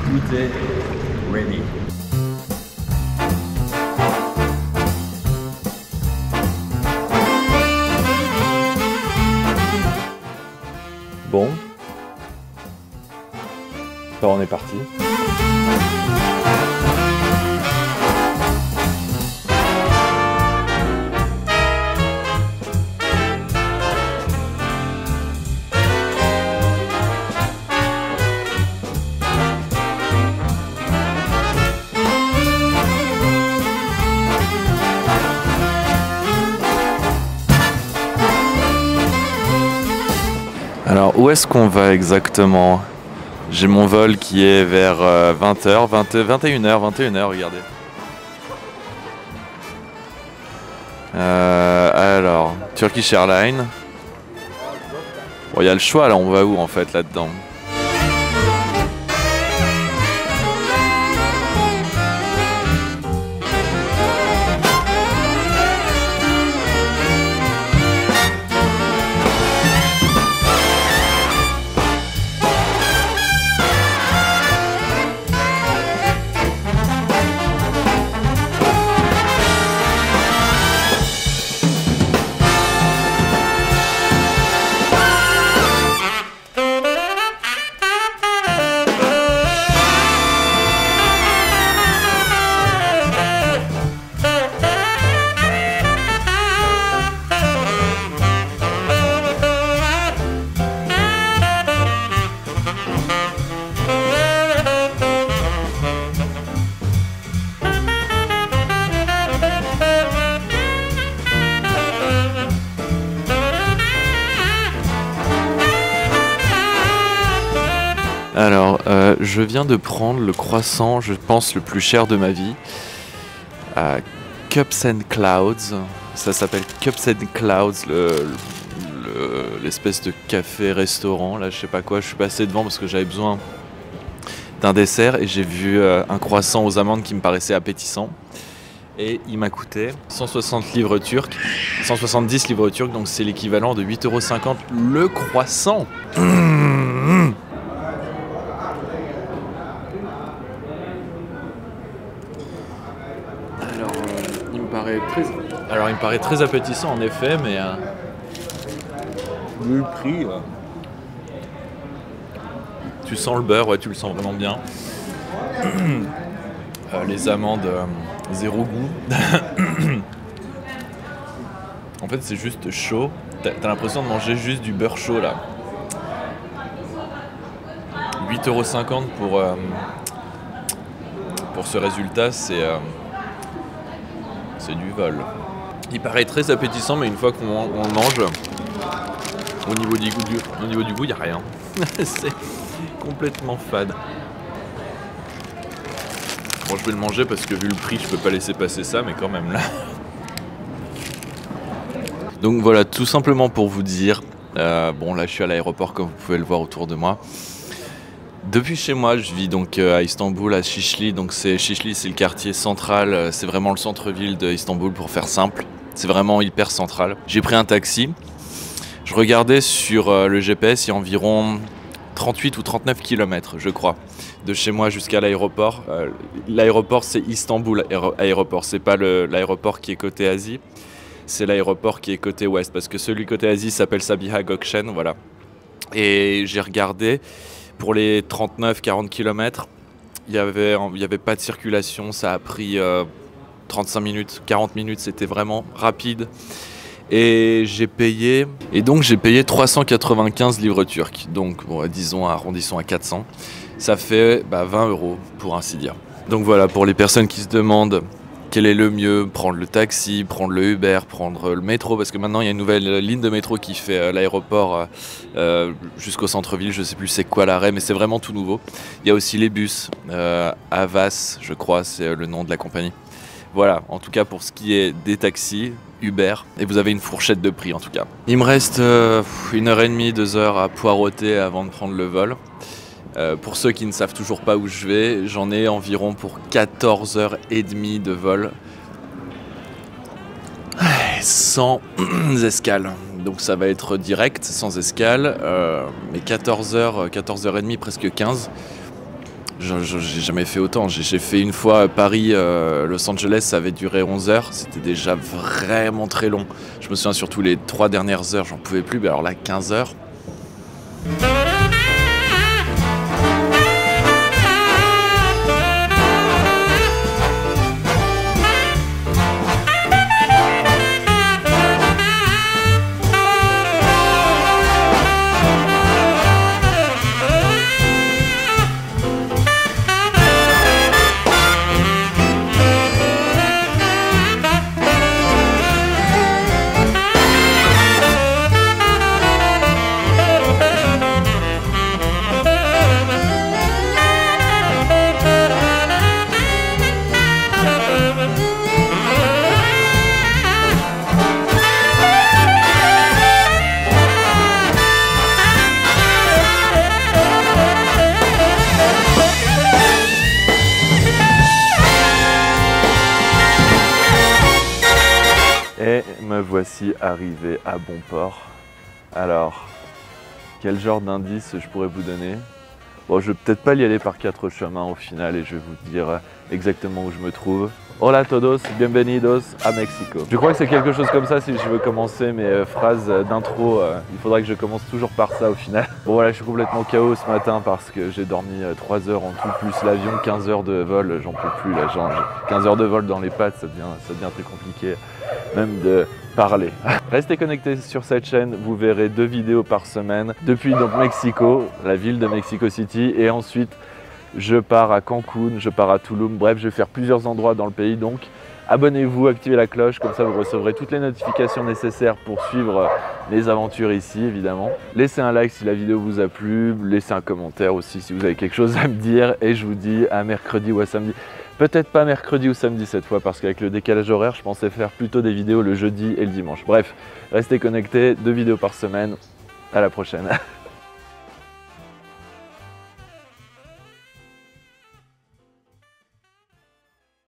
Tout est ready. Bon. Alors on est parti. Alors où est-ce qu'on va exactement? J'ai mon vol qui est vers 20h, 21h, regardez. Alors, Turkish Airlines. Bon, il y a le choix là, on va où en fait là-dedans? Alors, je viens de prendre le croissant, je pense, le plus cher de ma vie, à Cups and Clouds. Ça s'appelle Cups and Clouds, l'espèce de café-restaurant, là, je sais pas quoi. Je suis passé devant parce que j'avais besoin d'un dessert et j'ai vu un croissant aux amandes qui me paraissait appétissant. Et il m'a coûté 160 livres turcs, 170 livres turcs, donc c'est l'équivalent de 8,50 € le croissant. Alors il me paraît très appétissant en effet, mais vu le prix, tu sens le beurre, ouais, tu le sens vraiment bien. Les amandes, zéro goût. En fait c'est juste chaud, t'as l'impression de manger juste du beurre chaud là. 8,50 € pour ce résultat, c'est du vol. Il paraît très appétissant, mais une fois qu'on le mange, au niveau du goût, il n'y a rien. C'est complètement fade. Bon, je vais le manger parce que vu le prix, je peux pas laisser passer ça, mais quand même là. Donc voilà, tout simplement pour vous dire, bon là je suis à l'aéroport comme vous pouvez le voir autour de moi. Depuis chez moi, je vis donc à Istanbul, à Şişli. Donc Şişli, c'est le quartier central, c'est vraiment le centre-ville d'Istanbul pour faire simple. C'est vraiment hyper central. J'ai pris un taxi. Je regardais sur le GPS, il y a environ 38 ou 39 km, je crois, de chez moi jusqu'à l'aéroport. L'aéroport, c'est Istanbul aéroport, c'est pas l'aéroport qui est côté Asie, c'est l'aéroport qui est côté ouest, parce que celui côté Asie s'appelle Sabiha Gökçen, voilà. Et j'ai regardé. Pour les 39-40 km, il y avait pas de circulation, ça a pris 35 minutes, 40 minutes, c'était vraiment rapide. Et j'ai payé 395 livres turcs, donc bon, disons, arrondissons à 400. Ça fait 20 € pour ainsi dire. Donc voilà, pour les personnes qui se demandent quel est le mieux, prendre le taxi, prendre le Uber, prendre le métro, parce que maintenant il y a une nouvelle ligne de métro qui fait l'aéroport jusqu'au centre-ville, je sais plus c'est quoi l'arrêt, mais c'est vraiment tout nouveau. Il y a aussi les bus, Havas, je crois, c'est le nom de la compagnie. Voilà, en tout cas pour ce qui est des taxis, Uber, et vous avez une fourchette de prix en tout cas. Il me reste 1h30, 2 heures à poireauter avant de prendre le vol. Pour ceux qui ne savent toujours pas où je vais, j'en ai environ pour 14h30 de vol. Sans escale. Donc ça va être direct, sans escale. Mais 14h30, presque 15. J'ai jamais fait autant. J'ai fait une fois Paris, Los Angeles, ça avait duré 11 heures. C'était déjà vraiment très long. Je me souviens surtout les 3 dernières heures, j'en pouvais plus. Mais alors là, 15 heures. Et me voici arrivé à bon port. Alors, quel genre d'indice je pourrais vous donner? Bon, je vais peut-être pas y aller par 4 chemins au final et je vais vous dire exactement où je me trouve. Hola a todos, bienvenidos a Mexico. Je crois que c'est quelque chose comme ça si je veux commencer mes phrases d'intro. Il faudra que je commence toujours par ça au final. Bon voilà, je suis complètement KO ce matin parce que j'ai dormi 3 heures en tout, plus l'avion, 15 heures de vol, j'en peux plus là. 15 heures de vol dans les pattes, ça devient très compliqué, même de parler. Restez connectés sur cette chaîne, vous verrez 2 vidéos par semaine depuis donc Mexico, la ville de Mexico City, et ensuite je pars à Cancun, je pars à Tulum, bref je vais faire plusieurs endroits dans le pays, donc abonnez-vous, activez la cloche, comme ça vous recevrez toutes les notifications nécessaires pour suivre mes aventures ici évidemment. Laissez un like si la vidéo vous a plu, laissez un commentaire aussi si vous avez quelque chose à me dire, et je vous dis à mercredi ou à samedi. Peut-être pas mercredi ou samedi cette fois parce qu'avec le décalage horaire, je pensais faire plutôt des vidéos le jeudi et le dimanche. Bref, restez connectés, 2 vidéos par semaine. À la prochaine.